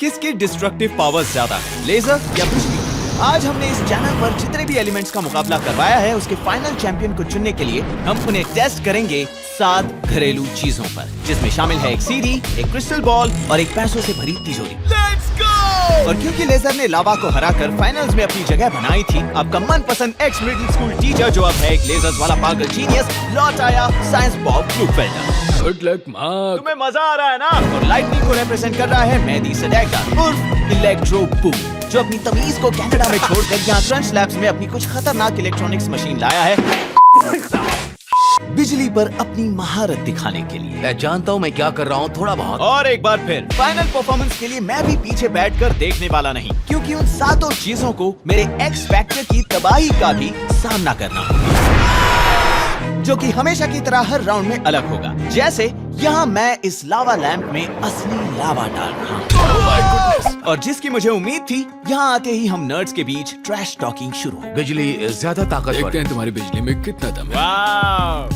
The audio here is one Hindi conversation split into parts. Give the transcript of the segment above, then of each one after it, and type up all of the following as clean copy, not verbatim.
किसकी डिस्ट्रक्टिव पावर ज्यादा है, लेजर या बिजली? आज हमने इस चैनल पर जितने भी एलिमेंट्स का मुकाबला करवाया है उसके फाइनल चैंपियन को चुनने के लिए हम उन्हें टेस्ट करेंगे 7 घरेलू चीजों पर, जिसमें शामिल है एक सीडी, एक क्रिस्टल बॉल और एक पैसों से भरी तिजोरी। Let's go! और क्योंकि लेजर ने लावा को हराकर फाइनल्स में अपनी जगह बनाई थी, आपका मनपसंद एक्स मिडिल स्कूल टीचर जो अब है एक लेजर्स वाला पागल जीनियस लौट आया, science Bob Klugfelder. Good luck Mark. तुम्हें मजा आ रहा है ना? और लाइटनिंग को रिप्रेजेंट कर रहा है मेहदी सडेकर उर्फ इलेक्ट्रो बू, जो अपनी तमीज को कनाडा में छोड़कर यहाँ क्रंच लैब्स में अपनी कुछ खतरनाक इलेक्ट्रॉनिक्स मशीन लाया है बिजली पर अपनी महारत दिखाने के लिए। मैं जानता हूँ मैं क्या कर रहा हूँ, थोड़ा बहुत। और एक बार फिर फाइनल परफॉर्मेंस के लिए मैं भी पीछे बैठकर देखने वाला नहीं, क्योंकि उन 7 चीजों को मेरे एक्स फैक्टर की तबाही का भी सामना करना होगा, जो कि हमेशा की तरह हर राउंड में अलग होगा। जैसे यहाँ मैं इस लावा लैंप में असली लावा डाल रहा हूँ और जिसकी मुझे उम्मीद थी, यहाँ आते ही हम नर्ड्स के बीच ट्रैश टॉकिंग शुरू हो गई। बिजली ज्यादा ताकतवर देखते है। हैं तुम्हारी बिजली में कितना दम है।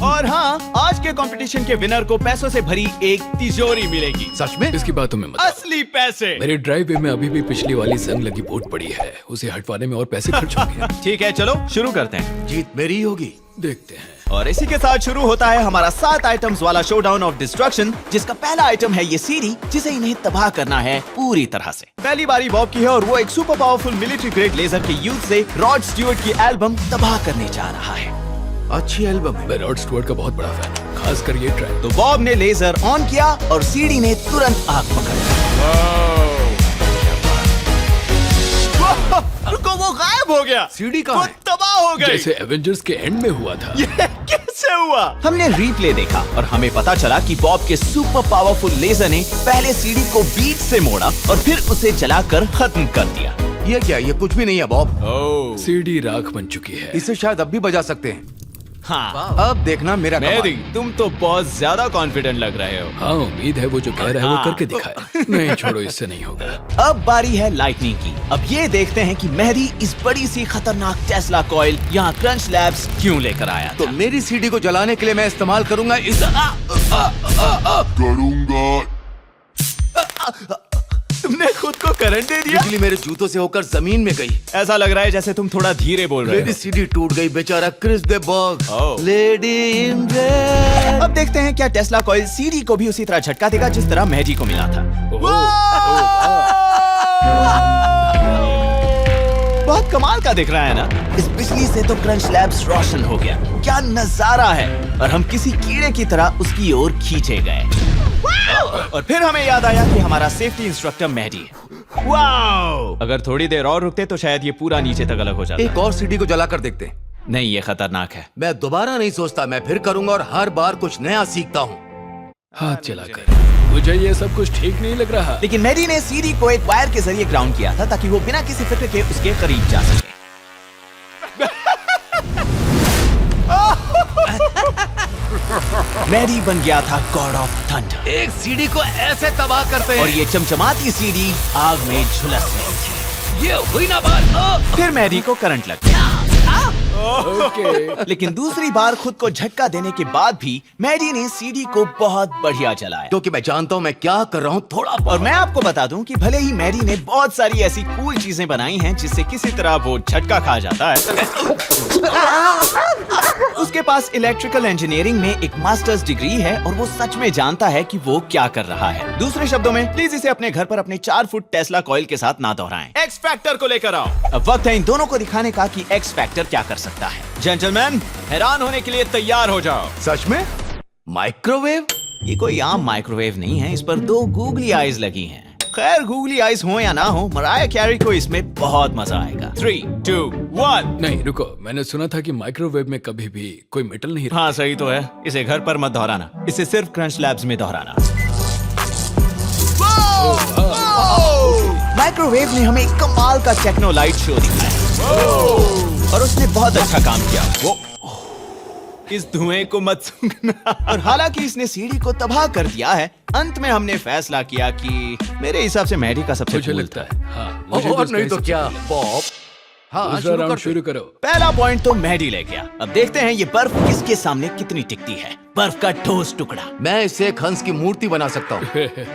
और हाँ, आज के कंपटीशन के विनर को पैसों से भरी एक तिजोरी मिलेगी। सच में? इसकी बातों में मत आओ। असली पैसे। मेरे ड्राइववे में अभी भी पिछली वाली जंग लगी बोट पड़ी है, उसे हटवाने में और पैसे खर्च होंगे। ठीक है, चलो शुरू करते हैं। जीत मेरी ही होगी। देखते हैं। और इसी के साथ शुरू होता है हमारा 7 आइटम्स वाला शोडाउन ऑफ डिस्ट्रक्शन, जिसका पहला आइटम है ये सीडी, जिसे इन्हें तबाह करना है पूरी तरह से। पहली बारी बॉब की है और वो एक super powerful military grade laser के यूज से रॉड स्टीवर्ट की एल्बम तबाह करने जा रहा है। अच्छी एल्बम है। मैं रॉड स्टुअर्ट का बहुत बड़ा फैन हूँ, खासकर ये ट्रैक। तो बॉब ने लेजर ऑन किया और सीडी ने तुरंत आग पकड़ ली। रुको, वो गायब हो गया। सीडी वो कहाँ है? तबाह हो गई। जैसे एवेंजर्स के एंड में हुआ था। ये कैसे हुआ? हमने रिप्ले देखा और हमें पता चला कि बॉब के सुपर पावरफुल लेजर ने पहले सीडी को बीच से मोड़ा और फिर उसे जलाकर खत्म कर दिया। ये क्या? ये कुछ भी नहीं है बॉब। सीडी राख बन चुकी है। इसे शायद अब भी बजा सकते हैं। हाँ, अब देखना मेरा मेहदी, कमाल। तुम तो बहुत ज्यादा कॉन्फिडेंट लग रहे हो। हाँ, उम्मीद है वो जो कह रहा है वो करके दिखाए। नहीं छोड़ो, इससे नहीं होगा। अब बारी है लाइटनिंग की। अब ये देखते हैं कि मेहदी इस बड़ी सी खतरनाक टेस्ला कॉइल यहाँ क्रंच लैब्स क्यों लेकर आया तो था। मेरी सीडी को जलाने के लिए मैं इस्तेमाल करूंगा इस तुमने खुद को करंट दे दिया। बिजली मेरे जूतों से होकर जमीन में गई। ऐसा लग रहा है जैसे तुम थोड़ा धीरे बोल रहे मेरी हो। सीडी टूट गई, बेचारा Chris de Burgh. Oh. Lady in red. अब देखते हैं क्या टेस्ला कॉइल सीडी को भी उसी तरह झटका देगा जिस तरह मेहदी को मिला था। बहुत कमाल का दिख रहा है ना? इस बिजली से तो क्रंच लैब्स रोशन हो गया। क्या नजारा है! और हम किसी कीड़े की तरह उसकी ओर खींचे गए। और फिर हमें याद आया कि हमारा सेफ्टी इंस्ट्रक्टर मेहदी है। वाओ! अगर थोड़ी देर और रुकते तो शायद ये पूरा नीचे तक अलग हो जाता। एक और सीडी को जलाकर देखते हैं। नहीं, ये खतरनाक है। मैं दोबारा नहीं सोचता, मैं फिर करूंगा और हर बार कुछ नया सीखता हूँ। हाथ चलाकर। मुझे ये सब कुछ ठीक नहीं लग रहा। लेकिन मेहदी ने सीडी को एक वायर के जरिए ग्राउंड किया था ताकि वो बिना किसी फिक्र के उसके करीब जा सके। मेहदी बन गया था गॉड ऑफ थंडर। एक सीडी को ऐसे तबाह करते और हैं। ये चमचमाती सीडी आग में झुलस रही थी। ये हुई ना बात। फिर मेहदी को करंट लग गया। ओके। लेकिन दूसरी बार खुद को झटका देने के बाद भी मेहदी ने सीडी को बहुत बढ़िया जलाया। क्योंकि मैं जानता हूँ मैं क्या कर रहा हूँ, थोड़ा और मैं आपको बता दूं कि भले ही मेहदी ने बहुत सारी ऐसी कूल चीजें बनाई हैं जिससे किसी तरह वो झटका खा जाता है, उसके पास इलेक्ट्रिकल इंजीनियरिंग में एक मास्टर्स डिग्री है और वो सच में जानता है कि वो क्या कर रहा है। दूसरे शब्दों में, प्लीज इसे अपने घर पर अपने 4 फुट टेस्ला कॉइल के साथ ना दोहराएं। एक्स फैक्टर को लेकर आओ। अब वक्त है इन दोनों को दिखाने का कि एक्स फैक्टर क्या कर सकता है। जेंटलमैन, हैरान होने के लिए तैयार हो जाओ। सच में माइक्रोवेव? ये कोई आम माइक्रोवेव नहीं है, इस पर 2 गूगली आईज लगी हैं। खैर, गूगली आईज हो या ना हो, मराया कैरी को इसमें बहुत मजा आएगा। 3, 2, 1। नहीं रुको, मैंने सुना था कि माइक्रोवेव में कभी भी कोई मेटल नहीं हाँ, सही तो है। इसे घर पर मत दोहराना, इसे सिर्फ क्रंच लैब्स में दोहराना। माइक्रोवेव ने हमें कमाल का टेक्नो लाइट शो दिखाया और उसने बहुत अच्छा काम किया। वो इस धुएं को मत सूंघना। और हालांकि इसने सीडी को तबाह कर दिया है, अंत में हमने फैसला किया कि मेरे हिसाब से मेहदी का सबसे मुझे कूल लगता था। है। हाँ, मुझे भी और उसका नहीं ही तो सबसे क्या कूल लगा। बॉब, हाँ, दूसरा शुरू राउंड करते। शुरू करो। पहला पॉइंट तो मैडी ले गया। अब देखते हैं ये बर्फ किसके सामने कितनी टिकती है। बर्फ का ठोस टुकड़ा। मैं इससे एक हंस की मूर्ति बना सकता हूँ।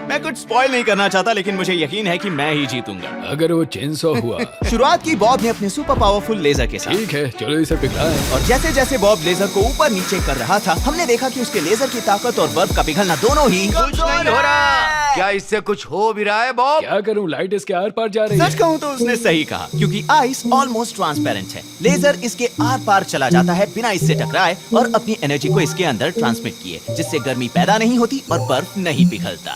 मैं कुछ स्पॉइल नहीं करना चाहता, लेकिन मुझे यकीन है कि मैं ही जीतूंगा। अगर वो चेनसॉ हुआ। शुरुआत की बॉब ने अपने सुपर पावरफुल लेजर के साथ। ठीक है, चलो इसे पिघलाएं। और जैसे जैसे बॉब लेजर को ऊपर नीचे कर रहा था, हमने देखा कि उसके लेजर की ताकत और बर्फ का पिघलना दोनों ही कुछ नहीं हो रहा। क्या इससे कुछ हो भी रहा है बॉब? क्या करूं, लाइट इसके आर पार जा रही है। सच कहूँ तो उसने सही कहा, क्योंकि आइस ऑलमोस्ट ट्रांसपेरेंट है। लेजर इसके आर पार चला जाता है बिना इससे टकराए और अपनी एनर्जी को इसके अंदर ट्रांसमिट किए, जिससे गर्मी पैदा नहीं होती और बर्फ नहीं पिघलता।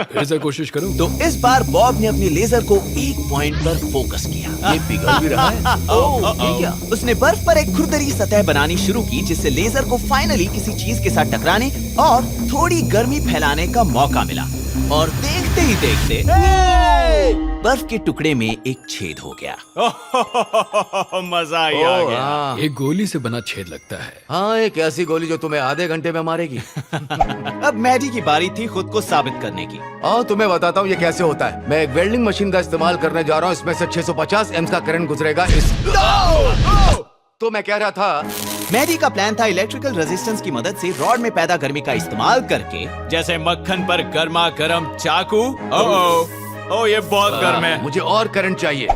फिर से कोशिश करूं। तो इस बार बॉब ने अपने लेजर को एक पॉइंट पर फोकस किया। ये पिघल भी रहा है। ये क्या? उसने बर्फ पर एक खुरदरी सतह बनानी शुरू की, जिससे लेजर को फाइनली किसी चीज के साथ टकराने और थोड़ी गर्मी फैलाने का मौका मिला। और देखते ही देखते बर्फ के टुकड़े में एक छेद हो गया। मजा ही आ ओह, गया। हाँ। एक गोली से बना छेद लगता है। हाँ, एक ऐसी गोली जो तुम्हें आधे घंटे में मारेगी। अब मैडी की बारी थी खुद को साबित करने की। और तुम्हें बताता हूँ ये कैसे होता है। मैं एक वेल्डिंग मशीन का इस्तेमाल करने जा रहा हूँ। इसमें से 650 एम्स का करंट गुजरेगा। तो मैं कह रहा था, मैडी का प्लान था इलेक्ट्रिकल रेजिस्टेंस की मदद से रॉड में पैदा गर्मी का इस्तेमाल करके, जैसे मक्खन पर गर्मा गर्म चाकू। ओ ये बहुत गर्म है। मुझे और करंट चाहिए।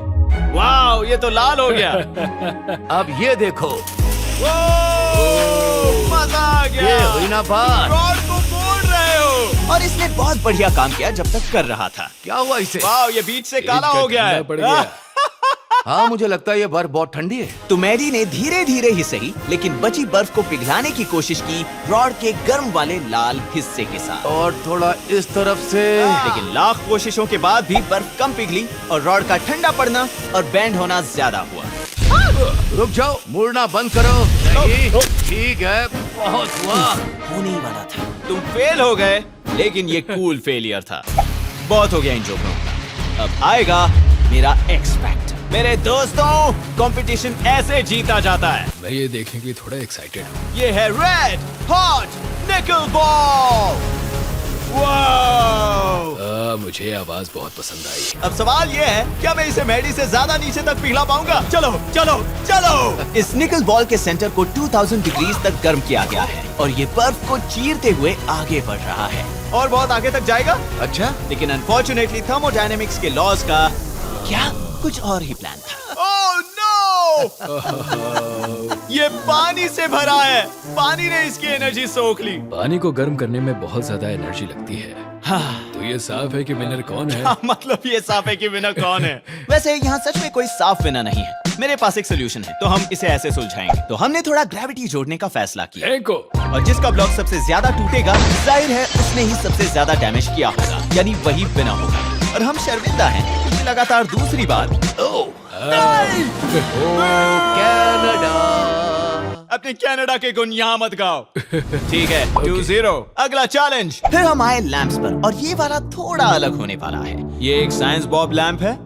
वाओ, ये तो लाल हो गया। अब ये देखो, मजा आ ये गया। हुई ना बात। रॉड को मोड़ रहे हो। और इसने बहुत बढ़िया काम किया जब तक कर रहा था। क्या हुआ इसे? वाओ, ये बीच से काला हो गया है। पड़ गया। हाँ, मुझे लगता है ये बर्फ बहुत ठंडी है। तो मैडी ने धीरे धीरे ही सही, लेकिन बची बर्फ को पिघलाने की कोशिश की रॉड के गर्म वाले लाल हिस्से के साथ। और थोड़ा इस तरफ से। लेकिन लाख कोशिशों के बाद भी बर्फ कम पिघली और रॉड का ठंडा पड़ना और बैंड होना ज्यादा हुआ। रुक जाओ, मुड़ना बंद करो। नहीं, ठीक है, बहुत हुआ। होने ही वाला था। तुम फेल हो गए, लेकिन ये कूल फेलियर था। बहुत हो गया इन जोकों का। अब आएगा मेरा एक्स फैक्टर। मेरे दोस्तों, कंपटीशन ऐसे जीता जाता है। मैं ये देखने के लिए थोड़ा एक्साइटेड हूँ। ये है रेड हॉट निकल बॉल। वाओ! मुझे आवाज बहुत पसंद आई। अब सवाल ये है, क्या मैं इसे मैडी से ज्यादा नीचे तक पिघला पाऊंगा? चलो चलो चलो। इस निकल बॉल के सेंटर को 2000 डिग्री तक गर्म किया गया है और ये बर्फ को चीरते हुए आगे बढ़ रहा है और बहुत आगे तक जाएगा। अच्छा, लेकिन अनफॉर्चुनेटली थर्मोडायनेमिक्स के लॉज का क्या कुछ और ही प्लान था। Oh no! ये पानी से भरा है। पानी ने इसकी एनर्जी सोख ली। पानी को गर्म करने में बहुत ज्यादा एनर्जी लगती है। तो ये साफ है कि विनर कौन है। मतलब ये साफ है कि विनर कौन है। वैसे यहाँ सच में कोई साफ विनर नहीं है। मेरे पास एक सोल्यूशन है, तो हम इसे ऐसे सुलझाएंगे। तो हमने थोड़ा ग्रेविटी जोड़ने का फैसला किया फेंको। और जिसका ब्लॉक सबसे ज्यादा टूटेगा, जाहिर है उसने ही सबसे ज्यादा डैमेज किया होगा, यानी वही विनर होगा। और हम शर्मिंदा हैं क्योंकि लगातार दूसरी बार कनाडा। अपने कनाडा के गुण यहाँ मत गाओ। ठीक है, 2-0। अगला चैलेंज। फिर हम आए लैंप्स पर और ये वाला थोड़ा अलग होने वाला है। ये एक साइंस बॉब लैंप है।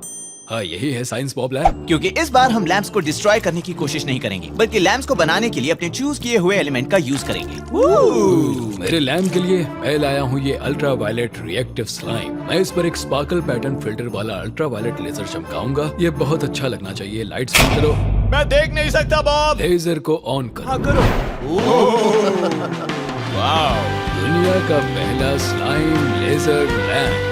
हाँ, यही है साइंस बॉब लैंप। क्योंकि इस बार हम लैंप्स को डिस्ट्रॉय करने की कोशिश नहीं करेंगे, बल्कि लैंप्स को बनाने के लिए अपने चूज किए हुए एलिमेंट का यूज करेंगे। मेरे लैम्प के लिए मैं लाया हूँ ये अल्ट्रा वायलेट रिएक्टिव स्लाइम। मैं इस पर एक स्पार्कल पैटर्न फिल्टर वाला अल्ट्रा वायलेट लेजर चमकाऊंगा। ये बहुत अच्छा लगना चाहिए। लाइट्स बंद करो। मैं देख नहीं सकता बॉब। लेजर को ऑन करो। हाँ करो। वाओ! दुनिया का पहला स्लाइम लेजर लैम्प।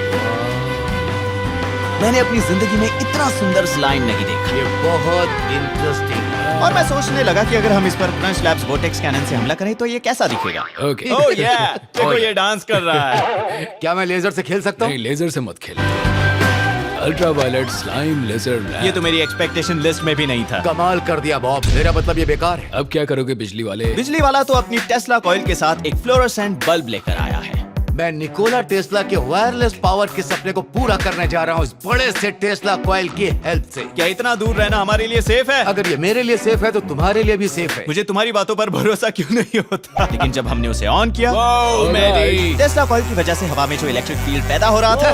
मैंने अपनी जिंदगी में इतना सुंदर स्लाइम नहीं देखा। ये बहुत इंटरेस्टिंग है। और मैं सोचने लगा कि अगर हम इस पर क्रंच लैब्स वोर्टेक्स कैनन से हमला करें तो ये कैसा दिखेगा। ओके। ओह या, देखो ये डांस कर रहा है। क्या मैं लेजर से खेल सकता हूँ? नहीं, लेजर से मत खेलो। Ultra violet slime laser lamp. ये तो मेरी एक्सपेक्टेशन लिस्ट में भी नहीं था। कमाल कर दिया बॉब। मेरा मतलब ये बेकार है। अब क्या करोगे बिजली वाले? बिजली वाला तो अपनी टेस्ला कॉइल के साथ एक फ्लोरोसेंट बल्ब लेकर आया है। मैं निकोला टेस्ला के वायरलेस पावर के सपने को पूरा करने जा रहा हूँ इस बड़े से टेस्ला कॉइल की हेल्प से। क्या इतना दूर रहना हमारे लिए सेफ है? अगर ये मेरे लिए सेफ है तो तुम्हारे लिए भी सेफ है। मुझे तुम्हारी बातों पर भरोसा क्यों नहीं होता? लेकिन जब हमने उसे ऑन किया, मेरी टेस्ला कॉइल की वजह से हवा में जो इलेक्ट्रिक फील्ड पैदा हो रहा था,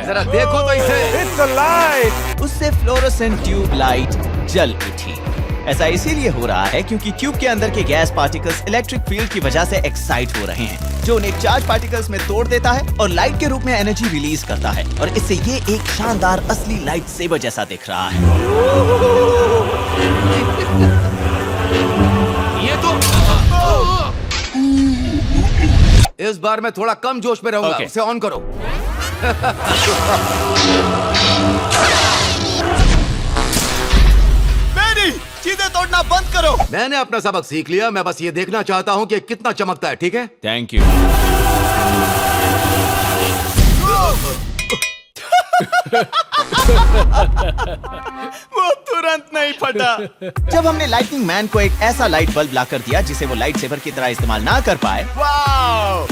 जरा देखो तो इसे। उससे फ्लोरोसेंट ट्यूब लाइट जल उठी। ऐसा इसीलिए हो रहा है क्योंकि ट्यूब के अंदर के गैस पार्टिकल्स इलेक्ट्रिक फील्ड की वजह से एक्साइट हो रहे हैं, जो उन्हें चार्ज पार्टिकल्स में तोड़ देता है और लाइट के रूप में एनर्जी रिलीज करता है, और इससे ये एक शानदार असली लाइट सेबर जैसा दिख रहा है। ये तो इस बार मैं थोड़ा कम जोश में रहूंगा। Okay. उसे ऑन करो। मैडी, चीजें तोड़ना बंद करो। मैंने अपना सबक सीख लिया। मैं बस ये देखना चाहता हूँ कि कितना चमकता है। ठीक है? Thank you. वो तुरंत नहीं फटा। जब हमने लाइटनिंग मैन को एक ऐसा लाइट बल्ब लाकर दिया जिसे वो लाइट सेवर की तरह इस्तेमाल ना कर पाए,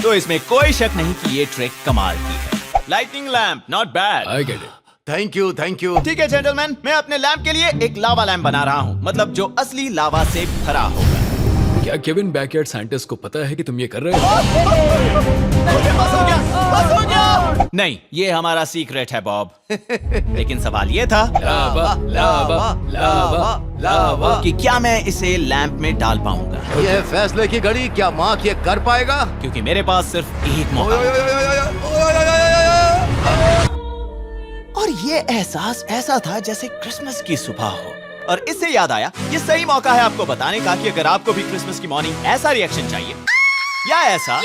तो इसमें कोई शक नहीं कि ये ट्रिक कमाल की है। Lightning lamp, not bad. I get it. Thank you, thank you. ठीक है जेंटलमैन, मैं अपने लैंप के लिए एक लावा लैंप बना रहा हूँ, मतलब जो असली लावा से भरा होगा। क्या केविन बैकयार्ड साइंटिस्ट को पता है कि तुम ये कर रहे हो? बस हो गया, बस हो गया। नहीं, ये हमारा सीक्रेट है बॉब। लेकिन सवाल ये था लावा लावा लावा लावा कि क्या मैं इसे लैंप में डाल पाऊंगा, ये फैसले की घड़ी। क्या मार्क ये कर पाएगा? क्योंकि मेरे पास सिर्फ एक मौका है। और ये एहसास ऐसा था जैसे क्रिसमस की सुबह हो। और इससे याद आया, ये सही मौका है आपको बताने का कि अगर आपको भी क्रिसमस की मॉर्निंग ऐसा रिएक्शन चाहिए, या ऐसा,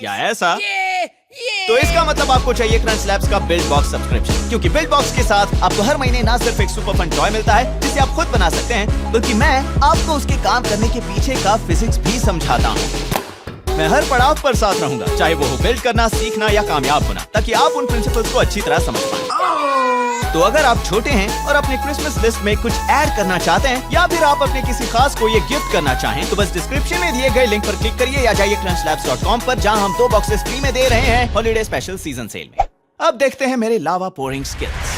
या ऐसा, तो इसका मतलब आपको चाहिए क्रंच लैब्स का बिल्ड बॉक्स सब्सक्रिप्शन। क्योंकि बिल्ड बॉक्स के साथ आपको हर महीने ना सिर्फ एक सुपर फन टॉय मिलता है जिसे आप खुद बना सकते हैं, बल्कि मैं आपको उसके काम करने के पीछे का फिजिक्स भी समझाता हूँ। मैं हर पड़ाव पर साथ रहूंगा, चाहे वो हो बिल्ड करना, सीखना या कामयाब होना, ताकि आप उन प्रिंसिपल्स को अच्छी तरह समझ पाएं। तो अगर आप छोटे हैं और अपने क्रिसमस लिस्ट में कुछ ऐड करना चाहते हैं, या फिर आप अपने किसी खास को ये गिफ्ट करना चाहें, तो बस डिस्क्रिप्शन में दिए गए लिंक पर क्लिक करिए या जाइए crunchlabs.com पर, जहां हम 2 बॉक्सेस फ्री में दे रहे हैं हॉलिडे स्पेशल सीजन सेल में। अब देखते हैं मेरे लावा पोरिंग स्किल्स।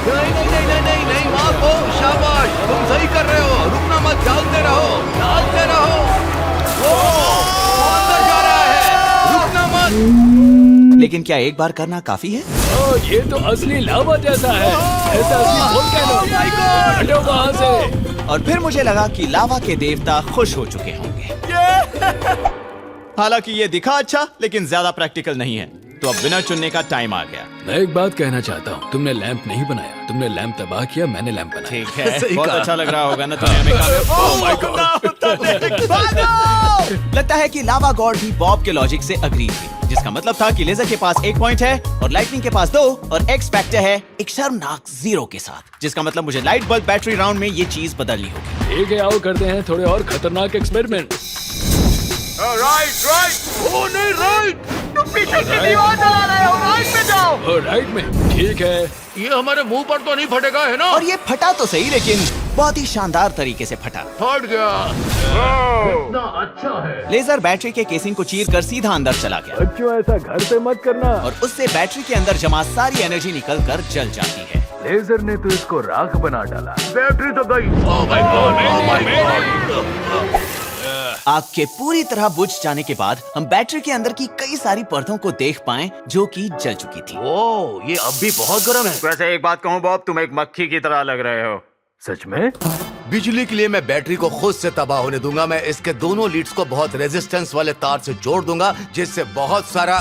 नहीं नहीं नहीं नहीं नहीं नहीं, मार्को, शाबाश, तुम सही कर रहे हो। रुकना मत, डालते रहो, डालते रहो। वो अंदर जा रहा है, रुकना मत। लेकिन क्या एक बार करना काफी है? ओह, ये तो असली लावा जैसा है। ऐसा असली वोल्केनो। हटो वहाँ से। और फिर मुझे लगा कि लावा के देवता खुश हो चुके होंगे। हालांकि ये दिखा अच्छा, लेकिन ज्यादा प्रैक्टिकल नहीं है। तो अब विनर चुनने का टाइम आ गया। मैं एक बात कहना चाहता हूँ, तुमने लैंप नहीं बनाया, तुमने लैंप तबाह किया, मैंने लैंप बनाया। ठीक है, सही बहुत कहा। अच्छा लग रहा होगा ना तुम्हें हमें कामयाब। Oh my God! भागो! लगता है कि लावा गॉड भी बॉब के लॉजिक से अग्री थी, जिसका मतलब था कि लेजर के पास 1 पॉइंट है और लाइटनिंग के पास 2, और एक्स फैक्टर है एक शर्मनाक 0 के साथ, जिसका मतलब मुझे लाइट बल्ब बैटरी राउंड में ये चीज बदलनी होगी। ठीक है, आओ करते हैं थोड़े और खतरनाक एक्सपेरिमेंट। राइट। ओ नहीं, राइट। तुम पीछे की दीवार चला रहे हो, राइट में जाओ। राइट में? ठीक है। ये हमारे मुंह पर तो नहीं फटेगा, है ना? और ये फटा तो सही, लेकिन बहुत ही शानदार तरीके से फटा। फट गया। लेजर बैटरी के केसिंग को चीर कर सीधा अंदर चला गया, बच्चों, ऐसा घर पे मत करना। और उससे बैटरी के अंदर जमा सारी एनर्जी निकल कर जल जाती है। लेजर ने तो इसको राख बना डाला। बैटरी तो गई। Oh my God, oh my God. आग के पूरी तरह बुझ जाने के बाद हम बैटरी के अंदर की कई सारी परतों को देख पाएं जो कि जल चुकी थी। ओह, ये अब भी बहुत गर्म है। वैसे एक बात कहूं बॉब, तुम एक मक्खी की तरह लग रहे हो। सच में? बिजली के लिए मैं बैटरी को खुद से तबाह होने दूंगा। मैं इसके दोनों लीड्स को बहुत रेजिस्टेंस वाले तार से जोड़ दूंगा, जिससे बहुत सारा।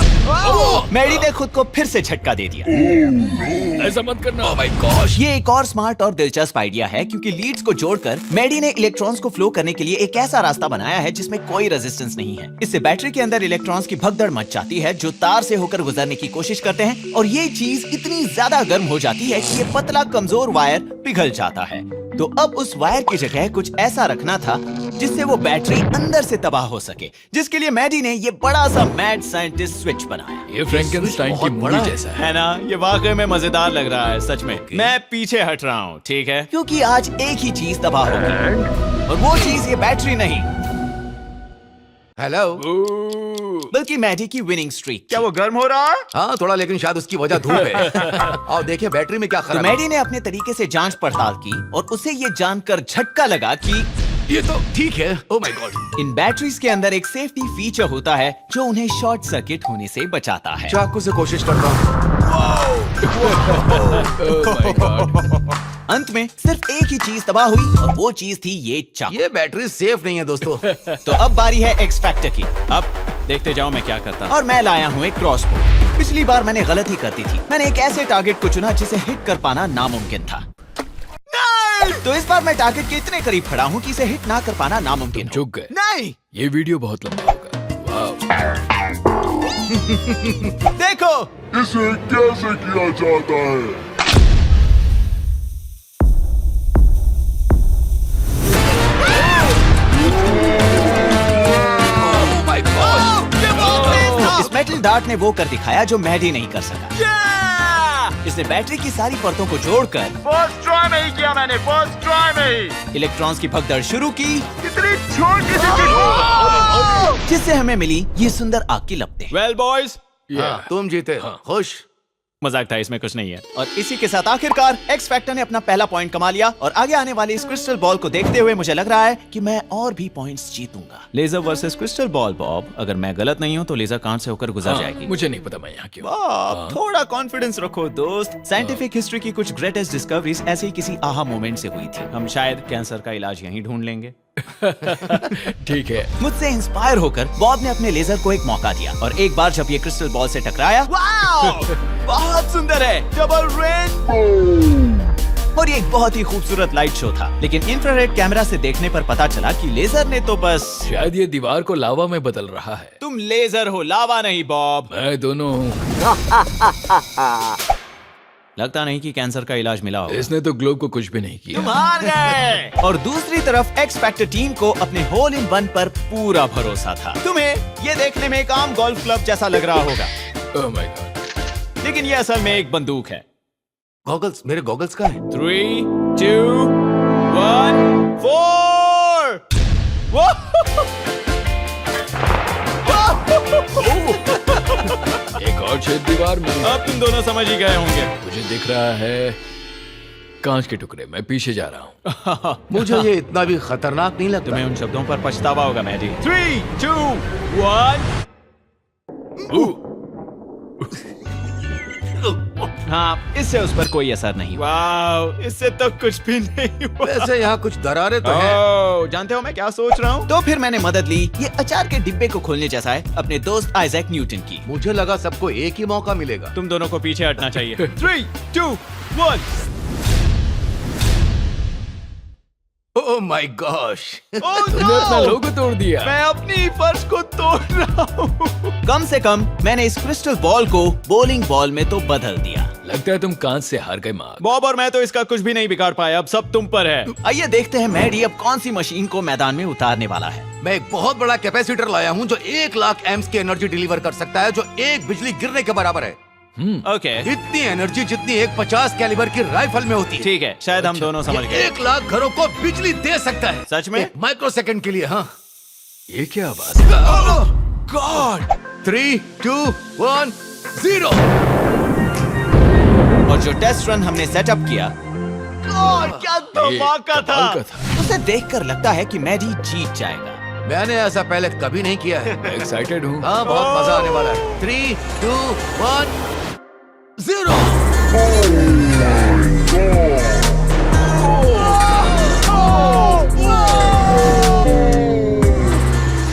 मैडी ने खुद को फिर से झटका दे दिया। ऐसा मत करना। Oh my gosh. ये एक और स्मार्ट और दिलचस्प आइडिया है, क्योंकि लीड्स को जोड़कर मैडी ने इलेक्ट्रॉन्स को फ्लो करने के लिए एक ऐसा रास्ता बनाया है जिसमें कोई रेजिस्टेंस नहीं है। इससे बैटरी के अंदर इलेक्ट्रॉन्स की भगदड़ मच जाती है जो तार से होकर गुजरने की कोशिश करते हैं, और ये चीज इतनी ज्यादा गर्म हो जाती है कि ये पतला कमजोर वायर पिघल जाता है। तो अब उस वायर की जगह कुछ ऐसा रखना था जिससे वो बैटरी अंदर से तबाह हो सके, जिसके लिए मैडी ने ये बड़ा सा मैड साइंटिस्ट स्विच बनाया। ये फ्रैंकेनस्टाइन की मूवी जैसा है। है ना? ये वाकई में मजेदार लग रहा है, सच में। मैं पीछे हट रहा हूँ, ठीक है? क्योंकि आज एक ही चीज तबाह होगी, और वो चीज ये बैटरी नहीं, हेलो। बल्कि मैडी की विनिंग स्ट्रीक। क्या वो गर्म हो रहा है? हाँ थोड़ा, लेकिन शायद उसकी वजह धूप है। और देखिए बैटरी में क्या तो खराबी है। मैडी ने अपने तरीके से जांच पड़ताल की, और उसे ये जानकर झटका लगा कि ये तो ठीक है। Oh my God. In batteries के अंदर एक सेफ्टी फीचर होता है जो उन्हें शॉर्ट सर्किट होने से बचाता है। चाकू से कोशिश करता हूँ। अंत में सिर्फ एक ही चीज तबाह हुई और वो चीज थी ये चाकू। ये बैटरी सेफ नहीं है दोस्तों। तो अब बारी है एक्स फैक्टर की। अब देखते जाओ मैं क्या करता हूँ। और मैं लाया हूँ एक क्रॉसबो। पिछली बार मैंने गलती कर दी थी। मैंने एक ऐसे टारगेट को चुना जिसे हिट कर पाना नामुमकिन था। तो इस बार मैं टारगेट के इतने करीब खड़ा हूँ कि इसे हिट ना कर पाना नामुमकिन हो। चुक गए। नहीं, ये वीडियो बहुत लंबा होगा। वाह। देखो इसे कैसे किया जाता है? इस मेटल डार्ट ने वो कर दिखाया जो मैडी नहीं कर सका। इसने बैटरी की सारी परतों को जोड़कर फर्स्ट ट्राई में ही किया मैंने, फर्स्ट ट्राई में ही। इलेक्ट्रॉन्स की भगदड़ शुरू की, इतनी छोटी सी चीज। जिससे हमें मिली ये सुंदर आग की लपटें। वेल बॉयज, हाँ, तुम जीते। खुश। मजाक था, इसमें कुछ नहीं है। और इसी के साथ आखिरकार एक्स फैक्टर ने अपना पहला पॉइंट कमा लिया और आगे आने वाले इस क्रिस्टल बॉल को देखते हुए मुझे लग रहा है कि मैं और भी पॉइंट्स जीतूंगा। Laser versus crystal ball Bob, अगर मैं गलत नहीं हूँ तो लेजर कांच से होकर गुजर जाएगी। मुझे नहीं पता मैं यहाँ क्यों। बॉब, थोड़ा कॉन्फिडेंस रखो दोस्त। साइंटिफिक हिस्ट्री की कुछ ग्रेटेस्ट डिस्कवरीज ऐसे ही किसी आहा मोमेंट से हुई थी। हम शायद कैंसर का इलाज यहीं ढूंढ लेंगे। ठीक है। मुझसे इंस्पायर होकर बॉब ने अपने लेजर को एक मौका दिया और एक बार जब ये क्रिस्टल बॉल से टकराया, वाओ, बहुत सुंदर है, डबल रेन। और ये एक बहुत ही खूबसूरत लाइट शो था। लेकिन इंफ्रारेड कैमरा से देखने पर पता चला कि लेजर ने तो बस शायद ये दीवार को लावा में बदल रहा है। तुम लेजर हो, लावा नहीं बॉब। मैं दोनों हूँ। लगता नहीं कि कैंसर का इलाज मिला हो। इसने तो ग्लोब को कुछ भी नहीं किया। तुम हार गए। और दूसरी तरफ एक्स फैक्टर टीम को अपने होल इन वन पर पूरा भरोसा था। तुम्हें ये देखने में एक आम गोल्फ क्लब जैसा लग रहा होगा, ओह माय गॉड। लेकिन ये असल में एक बंदूक है। गॉगल्स, मेरे गॉगल्स कहाँ हैं? 3, 2, 1, 4। एक और छेद दीवार में। अब तुम दोनों समझ ही गए होंगे। मुझे दिख रहा है कांच के टुकड़े। मैं पीछे जा रहा हूँ। मुझे ये इतना भी खतरनाक नहीं लगता। तुम्हें उन शब्दों पर पछतावा होगा मैडी। 3, 2, 1। हाँ, इससे उस पर कोई असर नहीं। वाह, इससे तो कुछ भी नहीं हुआ। वैसे यहाँ कुछ दरारें तो हैं। ओह, जानते हो मैं क्या सोच रहा हूँ? तो फिर मैंने मदद ली। ये अचार के डिब्बे को खोलने जैसा है, अपने दोस्त आइजैक न्यूटन की। मुझे लगा सबको एक ही मौका मिलेगा। तुम दोनों को पीछे हटना चाहिए। 3, 2, 1। Oh my gosh. तुमने अपना लोगो तोड़ दिया। मैं अपनी फर्श को तोड़ रहा हूँ। कम से कम मैंने इस क्रिस्टल बॉल को बोलिंग बॉल में तो बदल दिया। लगता है तुम कांच से हार गए मार्क। बॉब और मैं तो इसका कुछ भी नहीं बिगाड़ पाया। अब सब तुम पर है। आइए देखते हैं मैडी अब कौन सी मशीन को मैदान में उतारने वाला है। मैं एक बहुत बड़ा कैपेसिटर लाया हूँ जो 1 लाख एम्प्स की एनर्जी डिलीवर कर सकता है, जो एक बिजली गिरने के बराबर है। ओके, इतनी एनर्जी जितनी एक 50 कैलिबर की राइफल में होती है। ठीक है, शायद हम दोनों समझ ये गए। 1 लाख घरों को बिजली दे सकता है। सच में? माइक्रो सेकंड के लिए। हाँ। ये क्या आवाज है? गॉड। 3, 2, 1, 0। और जो टेस्ट रन हमने सेटअप किया, क्या ये धमाका कमाल का था। था। उसे देखकर लगता है कि मैडी जीत जाएगा। मैंने ऐसा पहले कभी नहीं किया है। मैं एक्साइटेड हूँ। हाँ, बहुत मजा आने वाला है। 3, 2, 1, 0।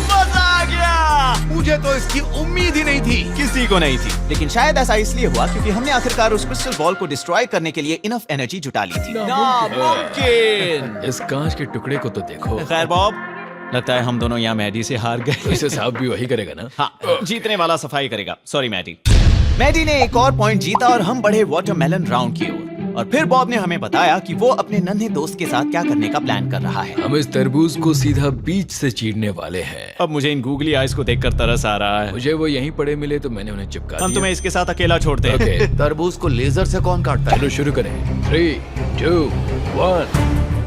मजा आ गया। मुझे तो इसकी उम्मीद ही नहीं थी। किसी को नहीं थी। लेकिन शायद ऐसा इसलिए हुआ क्योंकि हमने आखिरकार उस क्रिस्टल बॉल को डिस्ट्रॉय करने के लिए इनफ एनर्जी जुटा ली थी। नामुमकिन। इस कांच के टुकड़े को तो देखो। खैर बॉब, लगता है हम दोनों यहाँ मैडी से हार गए। इसे साहब भी वही करेगा ना। हाँ, जीतने वाला सफाई करेगा। Sorry Maddie. मैडी ने एक और पॉइंट जीता और हम बढ़े वाटरमेलन राउंड की ओर। और फिर बॉब ने हमें बताया कि वो अपने नन्हे दोस्त के साथ क्या करने का प्लान कर रहा है। हम इस तरबूज को सीधा बीच से चीरने वाले हैं। अब मुझे इन गूगली आइज को देखकर तरस आ रहा है। मुझे वो यहीं पड़े मिले तो मैंने उन्हें चिपका हम दिया। तुम्हें इसके साथ अकेला छोड़ते हैं। ओके, तरबूज को लेजर से कौन काटता है? चलो शुरू करें। 3, 2, 1।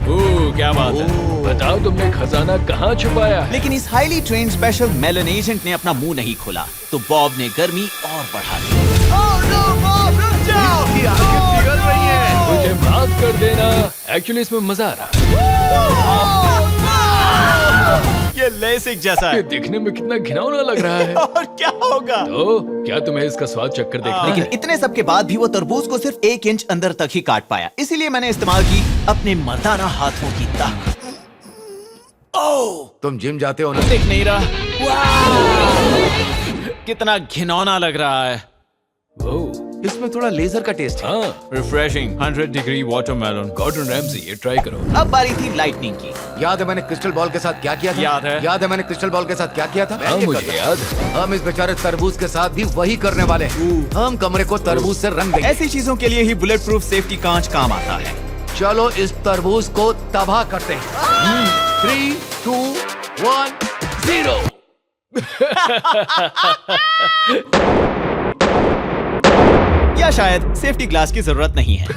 ओह, क्या बात है। बताओ तुमने खजाना कहाँ छुपाया है? लेकिन इस highly trained special melon agent ने अपना मुंह नहीं खोला, तो बॉब ने गर्मी और बढ़ा दी। इसकी आंखें पिघल रही हैं। मुझे माफ कर देना। एक्चुअली इसमें मजा आ रहा है। ये ये लेसिक जैसा ये है। दिखने में कितना घिनौना लग रहा है। और क्या होगा? तो क्या तुम्हें इसका स्वाद चक्कर देखना लेकिन है? इतने सब के बाद भी वो तरबूज को सिर्फ 1 इंच अंदर तक ही काट पाया। इसीलिए मैंने इस्तेमाल की अपने मर्दाना हाथों की ताकत। तुम जिम जाते हो ना? दिख नहीं रहा। कितना घिनौना लग रहा है। ओह, इसमें थोड़ा लेजर का टेस्ट है। हाँ, refreshing 100 degree watermelon. Gordon Ramsay, ये ट्राई करो। अब बारी थी लाइटनिंग की। याद है मैंने क्रिस्टल बॉल के साथ क्या किया था? याद है। मैंने क्रिस्टल बॉल के साथ क्या किया था? हाँ, मुझे याद है। हम इस बेचारे तरबूज के साथ भी वही करने वाले हैं। हम कमरे को तरबूज से रंग देंगे। ऐसी चीजों के लिए ही बुलेट प्रूफ सेफ्टी कांच काम आता है। चलो इस तरबूज को तबाह करते हैं। 3, 2, 1, 0। या शायद सेफ्टी ग्लास की जरूरत नहीं है।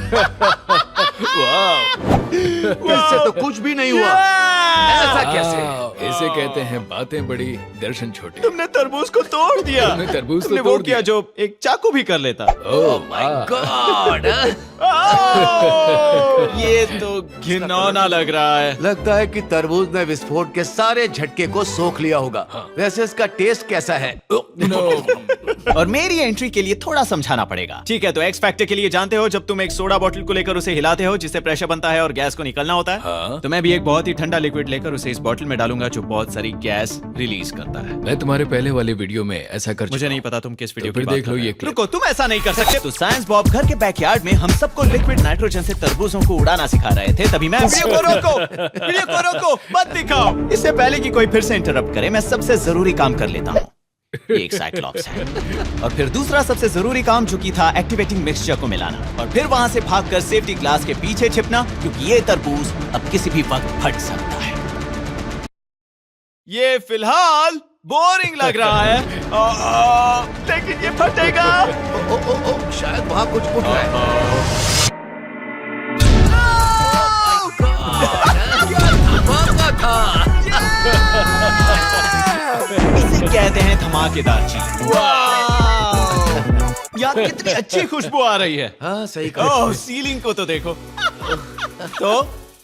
इससे तो कुछ भी नहीं हुआ। ऐसा कैसे? इसे कहते हैं बातें बड़ी, दर्शन छोटे। तुमने तरबूज को तोड़ दिया। तुमने तरबूज तो तुमने तोड़ वो किया दिया। जो एक चाकू भी कर लेता। Oh my God. ये तो घिनौना लग रहा है। लगता है कि तरबूज ने विस्फोट के सारे झटके को सोख लिया होगा। वैसे इसका टेस्ट कैसा है? और मेरी एंट्री के लिए थोड़ा समझाना पड़ेगा। ठीक है, तो एक्स फैक्टर के लिए जानते हो जब तुम एक सोडा बोतल को लेकर उसे हिलाते हो जिससे प्रेशर बनता है और गैस को निकलना होता है। हाँ। तो मैं भी एक बहुत ही ठंडा लिक्विड लेकर उसे इस बोतल में डालूंगा जो बहुत सारी गैस रिलीज करता है। मैं तुम्हारे पहले वाले वीडियो में ऐसा कर मुझे चुका नहीं हूं। पता तुम किस वीडियो फिर की बात देख लो कर रहे ये हो। clip। रुको, तुम ऐसा नहीं कर सकते। तो साइंस बॉब घर के बैकयार्ड में हम सबको लिक्विड नाइट्रोजन से तरबूजों को उड़ाना सिखा रहे थे। तभी मैं वीडियो को रोको, मत दिखाओ। इससे पहले कि कोई फिर से इंटरप्ट करे, मैं सबसे जरूरी काम कर लेता हूँ। ये एक साइक्लॉप्स है। और फिर दूसरा सबसे जरूरी काम जो कि था एक्टिवेटिंग मिक्सचर को मिलाना और फिर वहां से भागकर सेफ्टी ग्लास के पीछे छिपना, क्योंकि ये तरबूज अब किसी भी वक्त फट सकता है। ये फिलहाल बोरिंग लग रहा है। लेकिन ये फटेगा। शायद वहाँ कुछ उठ रहा है। इसे कहते हैं धमाकेदार चीज। यार कितनी अच्छी खुशबू आ रही है। हाँ सही कहा। ओह, सीलिंग को तो देखो। तो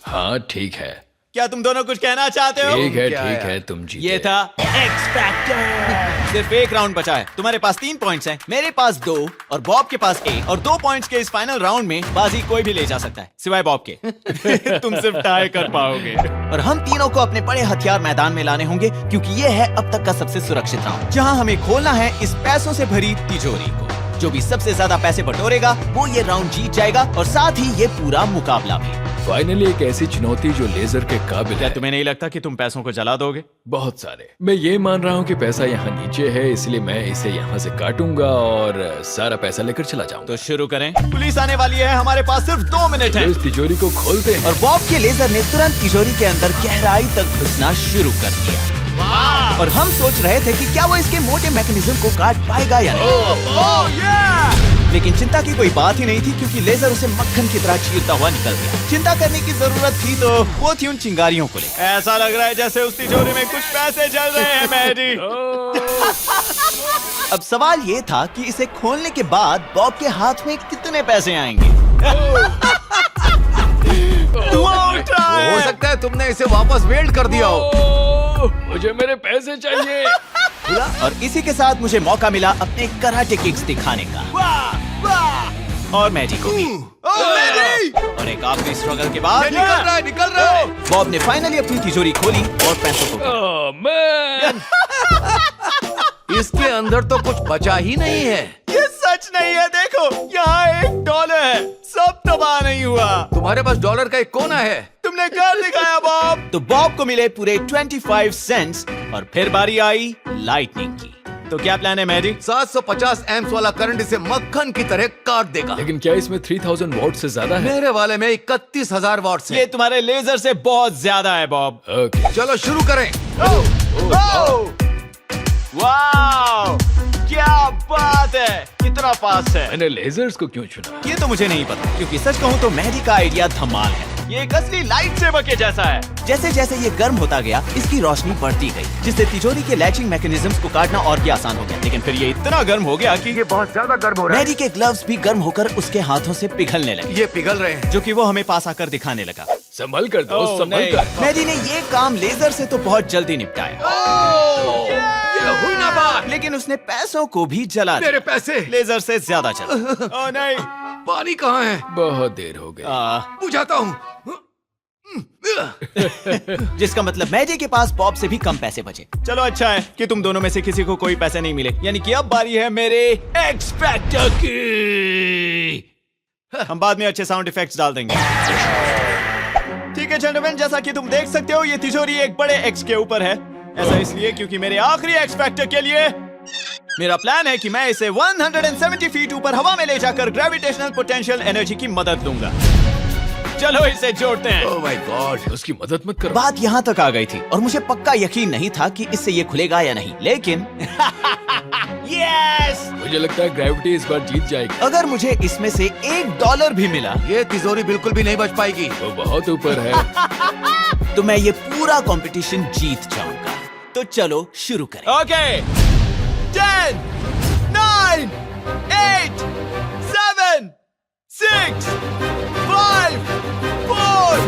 हाँ ठीक है, क्या तुम दोनों कुछ कहना चाहते हो? ठीक है, क्या ठीक है? है, तुम जीते। ये था एक्स फैक्टर। सिर्फ एक राउंड बचा है। तुम्हारे पास 3 पॉइंट्स हैं, मेरे पास 2 और बॉब के पास 1। और 2 पॉइंट्स के इस फाइनल राउंड में बाजी कोई भी ले जा सकता है सिवाय बॉब के। तुम सिर्फ टाई कर पाओगे। और हम तीनों को अपने बड़े हथियार मैदान में लाने होंगे, क्योंकि ये है अब तक का सबसे सुरक्षित राउंड, जहां हमें खोलना है इस पैसों से भरी तिजोरी को। जो भी सबसे ज्यादा पैसे बटोरेगा वो ये राउंड जीत जाएगा और साथ ही ये पूरा मुकाबला भी। फाइनली एक ऐसी चुनौती जो लेजर के काबिल क्या है। तुम्हें नहीं लगता कि तुम पैसों को जला दोगे? बहुत सारे। मैं ये मान रहा हूँ कि पैसा यहाँ नीचे है, इसलिए मैं इसे यहाँ से काटूंगा और सारा पैसा लेकर चला जाऊंगा। तो शुरू करें। पुलिस आने वाली है, हमारे पास सिर्फ 2 मिनट है। तो इस तिजोरी को खोलते हैं। और बॉब के लेजर ने तुरंत तिजोरी के अंदर गहराई तक घुसना शुरू कर दिया। और हम सोच रहे थे कि क्या वो इसके मोटे मैकेनिज्म को काट पाएगा या नहीं। लेकिन चिंता की कोई बात ही नहीं थी, क्योंकि लेजर उसे मक्खन की तरह चीरता हुआ निकल गया। चिंता करने की जरूरत थी तो वो थी उन चिंगारियों को लेकर। ऐसा लग रहा है जैसे उस तिजोरी में कुछ पैसे चल रहे हैं मैडी। अब सवाल ये था कि इसे खोलने के बाद बॉब के हाथ में कितने पैसे आएंगे। धुआं उठ रहा हो है। सकता है तुमने इसे वापस वेल्ड कर दिया हो। ओह, मुझे मेरे पैसे चाहिए। और इसी के साथ मुझे मौका मिला अपने कराटे किक्स दिखाने का। और मैडी को भी। और एक आखिरी स्ट्रगल के बाद निकल रहा है। बॉब ने फाइनली अपनी तिजोरी खोली और पैसों को गिना। ओह मैन, इसके अंदर तो कुछ बचा ही नहीं है। ये सच नहीं है। देखो, यहाँ $1 है। सब तबाह नहीं हुआ। तुम्हारे पास डॉलर का एक कोना है। तुमने कर दिखाया बॉब। तो बॉब को मिले पूरे 25 सेंट्स। और फिर बारी आई लाइटनिंग की। तो क्या प्लान है मैडी? 750 एम्प्स वाला करंट इसे मक्खन की तरह काट देगा। लेकिन क्या इसमें 3000 वॉट से ज्यादा है? मेरे वाले में 31,000 वॉट्स ये है। तुम्हारे लेजर से बहुत ज्यादा है बॉब। ओके, चलो शुरू करें। वाह, क्या बात है। कितना फास्ट है। मैंने लेजर्स को क्यों चुना? ये तो मुझे नहीं पता, क्योंकि सच कहूँ तो मैडी का आइडिया धमाल है। ये एक असली लाइट सेवर के जैसा है। जैसे जैसे ये गर्म होता गया, इसकी रोशनी बढ़ती गई, जिससे तिजोरी के लैचिंग मैकेनिज्म्स को काटना और भी आसान हो गया। लेकिन फिर ये इतना गर्म हो गया कि ये बहुत ज्यादा गर्म हो रहा है। मैडी के ग्लव्स भी गर्म होकर उसके हाथों से पिघलने लगे, ये पिघल रहे हैं। जो कि वो हमें पास आकर दिखाने लगा। संभल कर दोस्त, संभल नहीं, कर। मैडी ने ये काम लेजर से तो बहुत जल्दी निपटाया, ये हुई ना बात। लेकिन उसने पैसों को भी जला दिया। मेरे पैसे, लेजर से ज्यादा चला। ओह नहीं। पानी कहाँ है? बहुत देर हो गई। बुझाता हूँ। जिसका मतलब मैडी के पास बॉब से भी कम पैसे बचे। चलो अच्छा है कि तुम दोनों में से किसी को कोई पैसे नहीं मिले, यानी कि अब बारी है मेरे एक्स फैक्टर की। हम बाद में अच्छे साउंड इफेक्ट्स डाल देंगे। ठीक है जेंटलमैन, जैसा कि तुम देख सकते हो ये तिजोरी एक बड़े एक्स के ऊपर है। ऐसा इसलिए क्योंकि मेरे आखिरी एक्स फैक्टर के लिए मेरा प्लान है कि मैं इसे 170 फीट ऊपर हवा में ले जाकर ग्रेविटेशनल पोटेंशियल एनर्जी की मदद दूंगा। चलो इसे जोड़ते हैं। ओह माय गॉड, उसकी मदद मत करो। बात यहाँ तक आ गई थी और मुझे पक्का यकीन नहीं था कि इससे ये खुलेगा या नहीं, लेकिन यस! मुझे लगता है ग्रेविटी इस बार जीत जाएगी। अगर मुझे इसमें से $1 भी मिला ये तिजोरी बिल्कुल भी नहीं बच पाएगी। वो बहुत ऊपर है। तो मैं ये पूरा कंपटीशन जीत जाऊंगा। तो चलो शुरू करें। ओके 10 9 8 7 6 5 4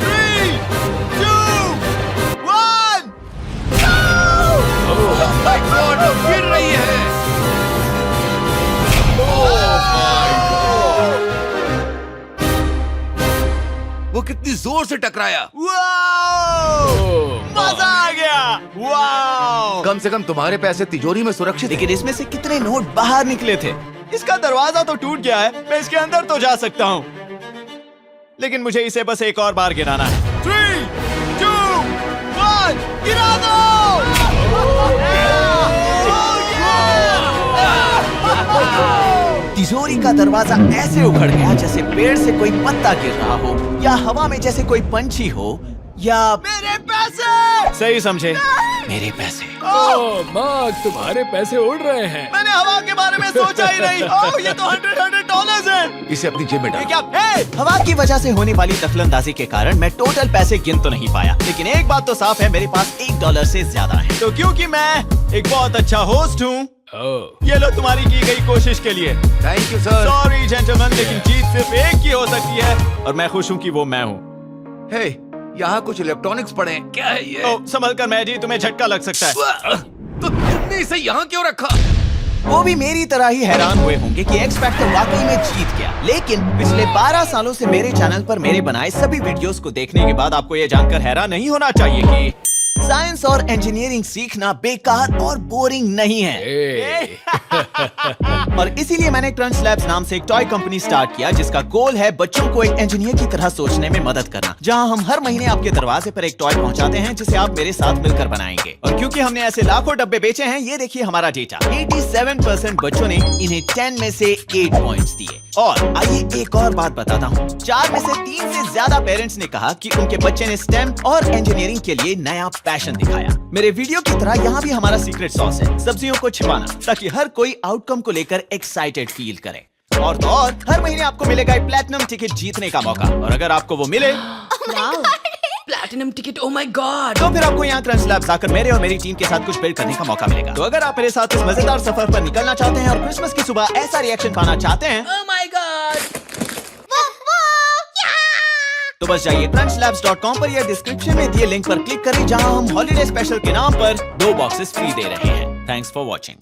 3 2 1 ओह माय गॉड, गिर रही है। वो कितनी जोर से टकराया। मजा आ गया। वाओ! कम से कम तुम्हारे पैसे तिजोरी में सुरक्षित हैं। लेकिन इसमें से कितने नोट बाहर निकले थे? इसका दरवाजा तो टूट गया है, मैं इसके अंदर तो जा सकता हूँ, लेकिन मुझे इसे बस एक और बार गिराना है। 3 2 1 गिरा दो! तिजोरी का दरवाजा ऐसे उखड़ गया जैसे पेड़ से कोई पत्ता गिर रहा हो, या हवा में जैसे कोई पंछी हो, या मेरे पैसे! सही समझे, मेरे पैसे। ओह मार्क, तुम्हारे पैसे उड़ रहे हैं। मैंने हवा के बारे में सोचा ही नहीं। ओह ये तो $100 है। इसे अपनी जेब में ये डाल। क्या? हे! हवा की वजह से होने वाली दखलंदाजी के कारण मैं टोटल पैसे गिन तो नहीं पाया, लेकिन एक बात तो साफ है, मेरे पास $1 से ज्यादा है। तो क्योंकि मैं एक बहुत अच्छा होस्ट हूँ, ओह, ये लो तुम्हारी की गई कोशिश के लिए। Thank you sir. Sorry gentleman, लेकिन जीत सिर्फ एक की हो सकती है और मैं खुश हूँ कि वो मैं हूँ। हे, यहाँ कुछ इलेक्ट्रॉनिक्स पड़े हैं। क्या है ये? ओह संभल कर मैडी, तुम्हें झटका लग सकता है। तो तुमने इसे यहाँ क्यों रखा? वो भी मेरी तरह ही हैरान हुए होंगे कि एक्स फैक्टर वाकई में जीत गया, लेकिन पिछले 12 सालों से मेरे चैनल पर मेरे बनाए सभी वीडियोस को देखने के बाद आपको ये जानकर हैरान नहीं होना चाहिए कि साइंस और इंजीनियरिंग सीखना बेकार और बोरिंग नहीं है। ए, और इसीलिए मैंने क्रंच लैब्स नाम से एक टॉय कंपनी स्टार्ट किया, जिसका गोल है बच्चों को एक इंजीनियर की तरह सोचने में मदद करना, जहां हम हर महीने आपके दरवाजे पर एक टॉय पहुंचाते हैं जिसे आप मेरे साथ मिलकर बनाएंगे। और क्योंकि हमने ऐसे लाखों डब्बे बेचे हैं, ये देखिए हमारा डेटा। 87% बच्चों ने इन्हें 10 में से 8 पॉइंट्स दिए। और आइए एक और बात बताता हूँ, 4 में से 3 से ज्यादा पेरेंट्स ने कहा कि उनके बच्चे ने स्टेम और इंजीनियरिंग के लिए नया पैशन दिखाया। मेरे वीडियो की तरह यहाँ भी हमारा सीक्रेट सॉस है, सब्जियों को छिपाना, ताकि हर कोई आउटकम को लेकर एक्साइटेड फील करे। और तो और हर महीने आपको मिलेगा एक प्लैटिनम टिकट जीतने का मौका, और अगर आपको वो मिले platinum ticket, oh my God. तो फिर आपको यहाँ क्रंच लैब्स आकर मेरे और मेरी टीम के साथ कुछ बिल्ड करने का मौका मिलेगा। तो अगर आप मेरे साथ इस मजेदार सफर पर निकलना चाहते हैं और क्रिसमस की सुबह ऐसा रिएक्शन पाना चाहते हैं, ओह माय गॉड। तो बस जाइए crunchlabs.com पर या डिस्क्रिप्शन में दिए लिंक पर क्लिक करें, जहां हम हॉलिडे स्पेशल के नाम पर 2 बॉक्सेस फ्री दे रहे हैं। Thanks for watching.